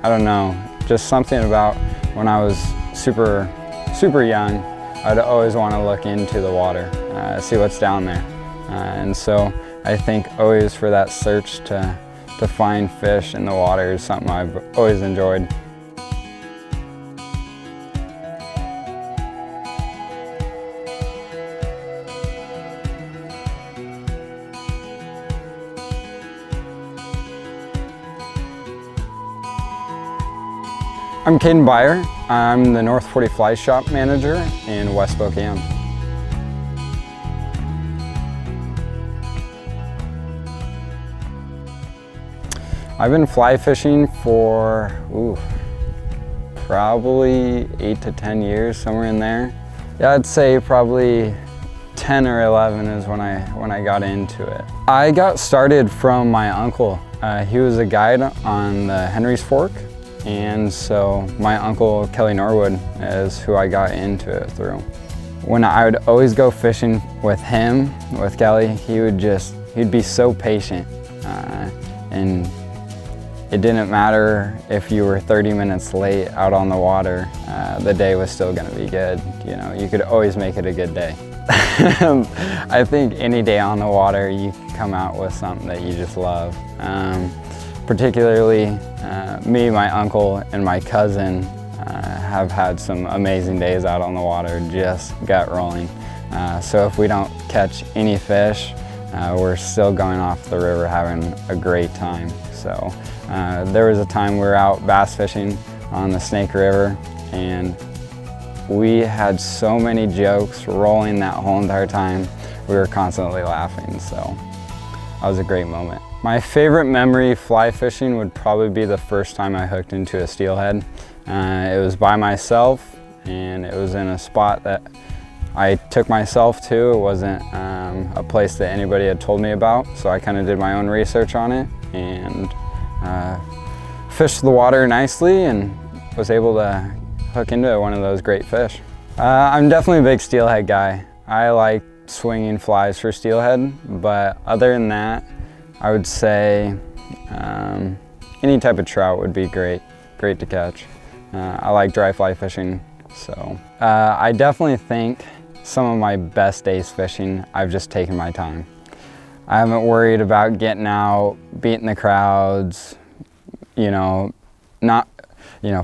I don't know, just something about when I was super young, I'd always want to look into the water, see what's down there. And so I think always for that search to find fish in the water is something I've always enjoyed. I'm Caden Byrer. I'm the North 40 Fly Shop Manager in West Spokane. I've been fly fishing for probably 8 to 10 years, somewhere in there. Yeah, I'd say probably 10 or 11 is when I got into it. I got started from my uncle. He was a guide on the Henry's Fork. And so my uncle, Kelly Norwood, is who I got into it through. When I would always go fishing with him, with Kelly, he'd be so patient. And it didn't matter if you were 30 minutes late out on the water, the day was still gonna be good. You know, you could always make it a good day. I think any day on the water, you can come out with something that you just love. Particularly me, my uncle, and my cousin have had some amazing days out on the water, just gut rolling. So if we don't catch any fish, we're still going off the river having a great time. So there was a time we were out bass fishing on the Snake River, and we had so many jokes rolling that whole entire time. We were constantly laughing, so that was a great moment. My favorite memory fly fishing would probably be the first time I hooked into a steelhead. It was by myself, and it was in a spot that I took myself to. It wasn't a place that anybody had told me about, so I kind of did my own research on it and fished the water nicely and was able to hook into one of those great fish. I'm definitely a big steelhead guy. I like swinging flies for steelhead, but other than that, I would say any type of trout would be great to catch. I like dry fly fishing, so I definitely think some of my best days fishing, I've just taken my time. I haven't worried about getting out, beating the crowds,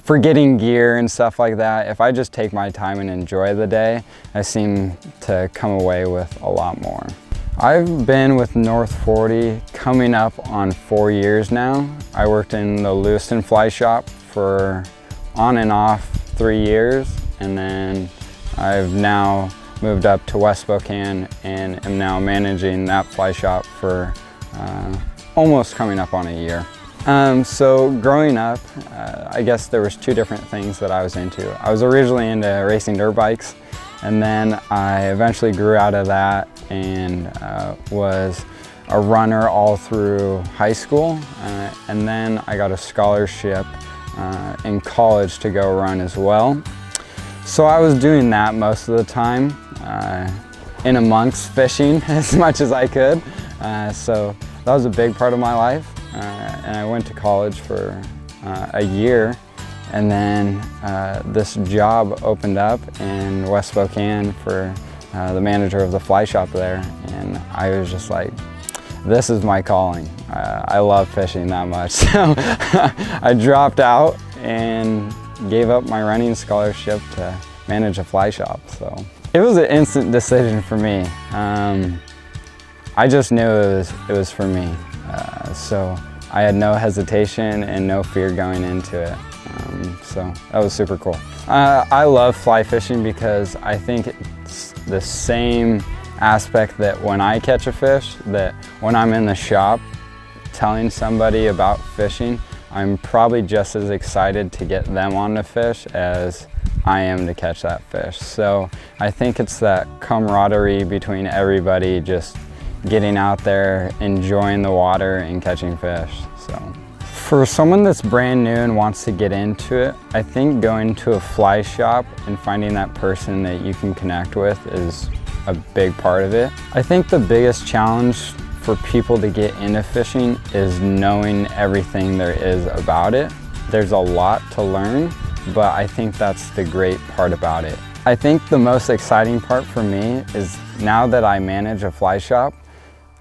forgetting gear and stuff like that. If I just take my time and enjoy the day, I seem to come away with a lot more. I've been with North 40 coming up on 4 years now. I worked in the Lewiston fly shop for on and off 3 years, and then I've now moved up to West Spokane and am now managing that fly shop for almost coming up on a year. So growing up, I guess there was 2 different things that I was into. I was originally into racing dirt bikes, and then I eventually grew out of that and was a runner all through high school. And then I got a scholarship in college to go run as well. So I was doing that most of the time, in amongst fishing as much as I could. So that was a big part of my life. And I went to college for a year, and then this job opened up in West Spokane for the manager of the fly shop there, and I was just like, this is my calling. I love fishing that much. So I dropped out and gave up my running scholarship to manage a fly shop. So it was an instant decision for me. I just knew it was for me. So I had no hesitation and no fear going into it. So that was super cool. I love fly fishing because I think it's the same aspect that when I catch a fish, that when I'm in the shop telling somebody about fishing, I'm probably just as excited to get them on the fish as I am to catch that fish. So I think it's that camaraderie between everybody just getting out there, enjoying the water and catching fish. So for someone that's brand new and wants to get into it, I think going to a fly shop and finding that person that you can connect with is a big part of it. I think the biggest challenge for people to get into fishing is knowing everything there is about it. there's a lot to learn, but I think that's the great part about it. I think the most exciting part for me is now that I manage a fly shop,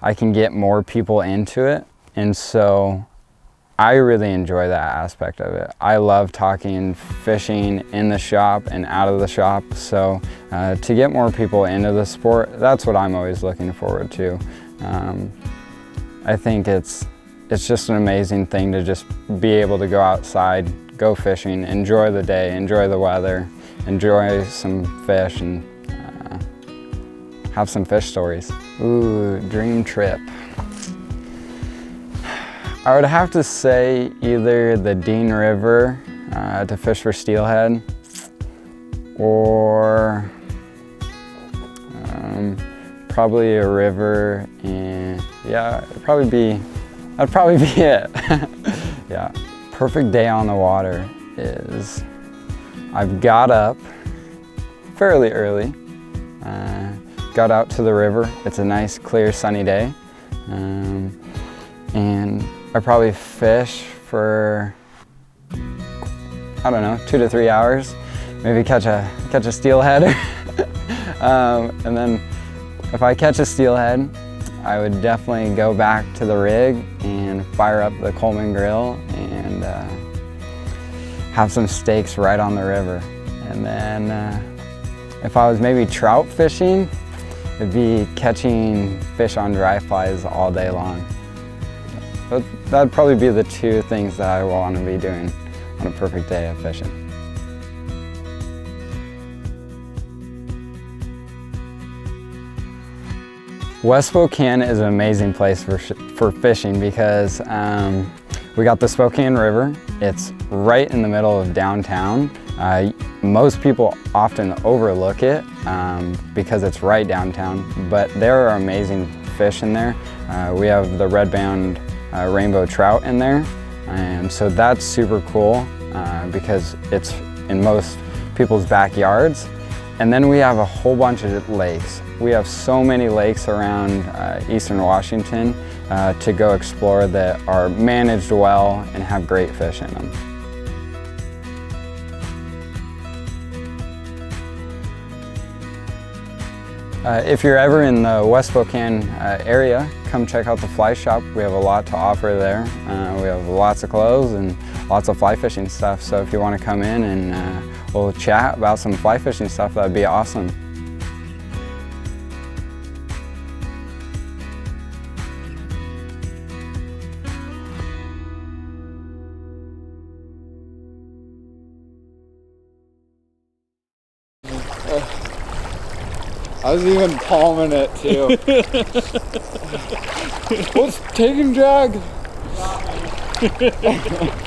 I can get more people into it, and so I really enjoy that aspect of it. I love talking fishing in the shop and out of the shop, so to get more people into the sport, that's what I'm always looking forward to. I think it's just an amazing thing to just be able to go outside, go fishing, enjoy the day, enjoy the weather, enjoy some fish, and have some fish stories. Ooh, dream trip. I would have to say either the Dean River to fish for steelhead, or probably a river, and yeah, that'd probably be it. Yeah, perfect day on the water is I've got up fairly early, got out to the river. It's a nice, clear, sunny day, and I probably fish for, I don't know, 2 to 3 hours, maybe catch a steelhead. And then if I catch a steelhead, I would definitely go back to the rig and fire up the Coleman grill and have some steaks right on the river. And then if I was maybe trout fishing, it'd be catching fish on dry flies all day long. That'd probably be the 2 things that I want to be doing on a perfect day of fishing. West Spokane is an amazing place for fishing because we got the Spokane River. It's right in the middle of downtown. Most people often overlook it because it's right downtown, but there are amazing fish in there. We have the red-band rainbow trout in there, and so that's super cool because it's in most people's backyards. And then we have a whole bunch of lakes. We have so many lakes around eastern Washington to go explore that are managed well and have great fish in them. If you're ever in the West Spokane area, come check out the fly shop. We have a lot to offer there. We have lots of clothes and lots of fly fishing stuff, so if you want to come in and we'll chat about some fly fishing stuff, that'd be awesome. I was even palming it too. What's taking drag?